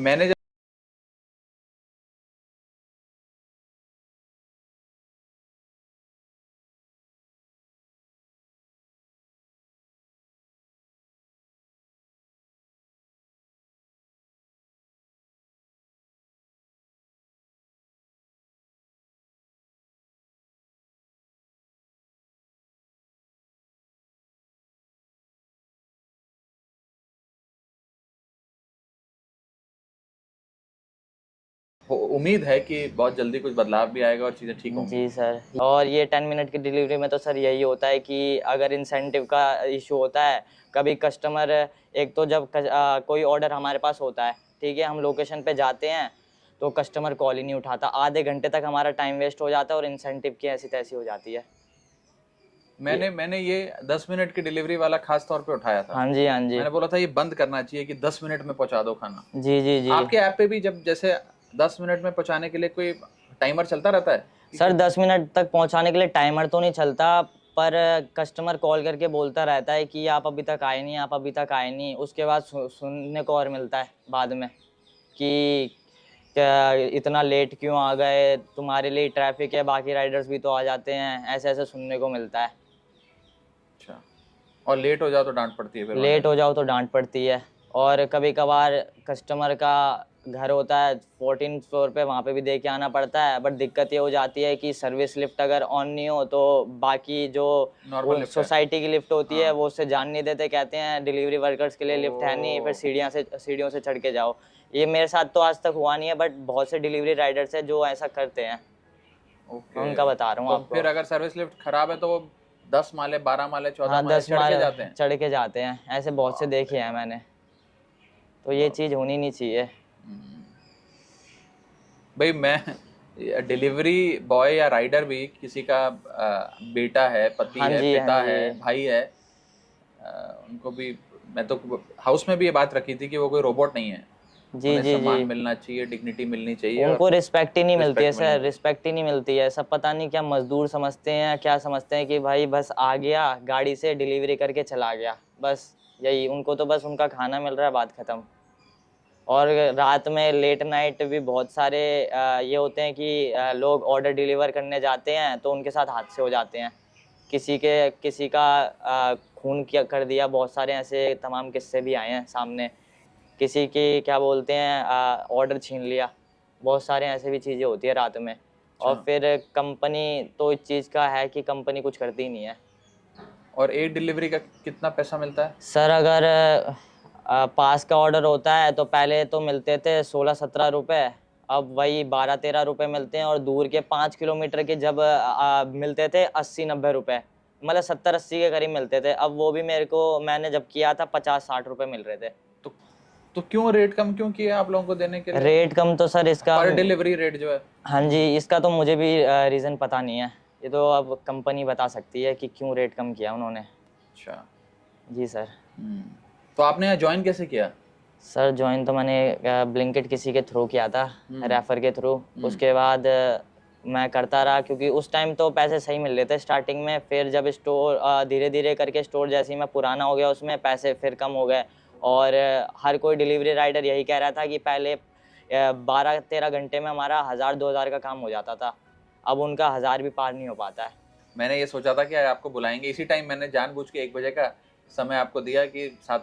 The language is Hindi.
मैंने जब उम्मीद है कि बहुत जल्दी कुछ बदलाव भी आएगा और चीज़ें ठीक होंगी। जी सर। और ये 10 मिनट की डिलीवरी में तो सर यही होता है कि अगर इंसेंटिव का इशू होता है, कभी कस्टमर, एक तो जब कोई ऑर्डर हमारे पास होता है, ठीक है, हम लोकेशन पे जाते हैं तो कस्टमर कॉल ही नहीं उठाता, आधे घंटे तक हमारा टाइम वेस्ट हो जाता है और इंसेंटिव की ऐसी तैसी हो जाती है ये। मैंने ये 10 मिनट की डिलीवरी वाला खास तौर पे उठाया था। हाँ जी, हाँ जी। मैंने बोला था ये बंद करना चाहिए कि 10 मिनट में पहुंचा दो खाना। जी जी जी। आपके ऐप पे भी जब जैसे 10 मिनट में पहुंचाने के लिए कोई टाइमर चलता रहता है सर 10 मिनट तक पहुंचाने के लिए टाइमर तो नहीं चलता, पर कस्टमर कॉल करके बोलता रहता है कि आप अभी तक आए नहीं, आप अभी तक आए नहीं। उसके बाद सुनने को और मिलता है बाद में कि क्या इतना लेट क्यों आ गए, तुम्हारे लिए ट्रैफिक है, बाकी राइडर्स भी तो आ जाते हैं, ऐसे ऐसे सुनने को मिलता है। अच्छा। और लेट हो जाओ तो डांट पड़ती है फिर वहाँ लेट जाके। हो जाओ तो डांट पड़ती है। और कभी कभार कस्टमर का घर होता है 14 फ्लोर पे, वहाँ पे भी दे के आना पड़ता है। बट दिक्कत ये हो जाती है कि सर्विस लिफ्ट अगर ऑन नहीं हो तो बाकी जो नॉर्मल वो लिफ्ट है। सोसाइटी की लिफ्ट होती है हाँ। वो उससे जान नहीं देते, कहते हैं डिलीवरी वर्कर्स के लिए लिफ्ट है नहीं, फिर ओ। सीढ़ियों से चढ़ के जाओ। ये मेरे साथ तो आज तक हुआ नहीं है, बट बहुत से डिलीवरी राइडर्स हैं जो ऐसा करते हैं। मैं ओके। उनका बता रहा हूँ तो आपको। फिर अगर सर्विस लिफ्ट खराब है तो वो 10 माले, 12 माले, चौदह हाँ, माले 10 चढ़ के माइल जाते हैं। चढ़ के जाते हैं, ऐसे बहुत से बाप रे देखे हैं बाप। मैंने। तो ये बाप चीज़ रे। होनी नहीं चाहिए। हम्म। भाई मैं डिलीवरी बॉय या राइडर भी किसी का बेटा है, पति हाँ है, जी, हाँ पिता जी। है, भाई है, उनको भी मैं तो हाउस में भी ये बात रखी थी कि वो कोई रोबोट नहीं है। जी उन्हें जी जी। सम्मान मिलना चाहिए, डिग्निटी मिलनी चाहिए और उनको रिस्पेक्ट ही नहीं मिलती है रिस्पेक्ट मिलनी सर, चाहिए। रिस्पेक्ट ही नहीं मिलती है। सब पता नहीं क्या मजदूर समझते हैं, क्या समझते हैं कि भाई बस आ गया गाड़ी से डिलीवरी करके चला गया, बस यही उनको तो बस उनका खाना मिल रहा है, बात खत्म। और रात में लेट नाइट भी बहुत सारे ये होते हैं कि लोग ऑर्डर डिलीवर करने जाते हैं तो उनके साथ हादसे हो जाते हैं। किसी का खून किया कर दिया, बहुत सारे ऐसे तमाम किस्से भी आए हैं सामने। किसी की क्या बोलते हैं ऑर्डर छीन लिया। बहुत सारे ऐसे भी चीज़ें होती है रात में। और अच्छा। फिर कंपनी तो इस चीज़ का है कि कंपनी कुछ करती ही नहीं है। और एक डिलीवरी का कितना पैसा मिलता है? सर अगर पास का ऑर्डर होता है तो पहले तो मिलते थे 16-17 रुपए, अब वही 12-13 रुपए मिलते हैं। और दूर के 5 किलोमीटर के जब मिलते थे 80-90 रुपए, मतलब 70-80 के करीब मिलते थे। अब वो भी मेरे को, मैंने जब किया था 50-60 रुपए मिल रहे थे। तो तो क्यों रेट कम क्यों किया आप लोगों को देने के लिए? रेट कम तो सर इसका, पर डिलीवरी रेट जो है। हाँ जी, इसका तो मुझे भी रीज़न पता नहीं है। ये तो अब कंपनी बता सकती है कि क्यों रेट कम किया उन्होंने। अच्छा। जी सर। हम्म। तो आपने यहाँ ज्वाइन कैसे किया? सर जॉइन तो मैंने ब्लिंकिट किसी के थ्रू किया था, हम्म। रेफ़र के थ्रू। हम्म। उसके बाद मैं करता रहा क्योंकि उस टाइम तो पैसे सही मिल रहे थे स्टार्टिंग में। फिर जब स्टोर धीरे धीरे करके स्टोर जैसे ही मैं पुराना हो गया उसमें पैसे फिर कम हो गए। और हर कोई डिलीवरी राइडर यही कह रहा था कि पहले 12-13 घंटे में हमारा 1000-2000 का काम हो जाता था, अब उनका 1000 भी पार नहीं हो पाता है। मैंने ये सोचा था कि आपको बुलाएंगे इसी टाइम, मैंने जानबूझ के 1 बजे का समय आपको दिया कि साथ में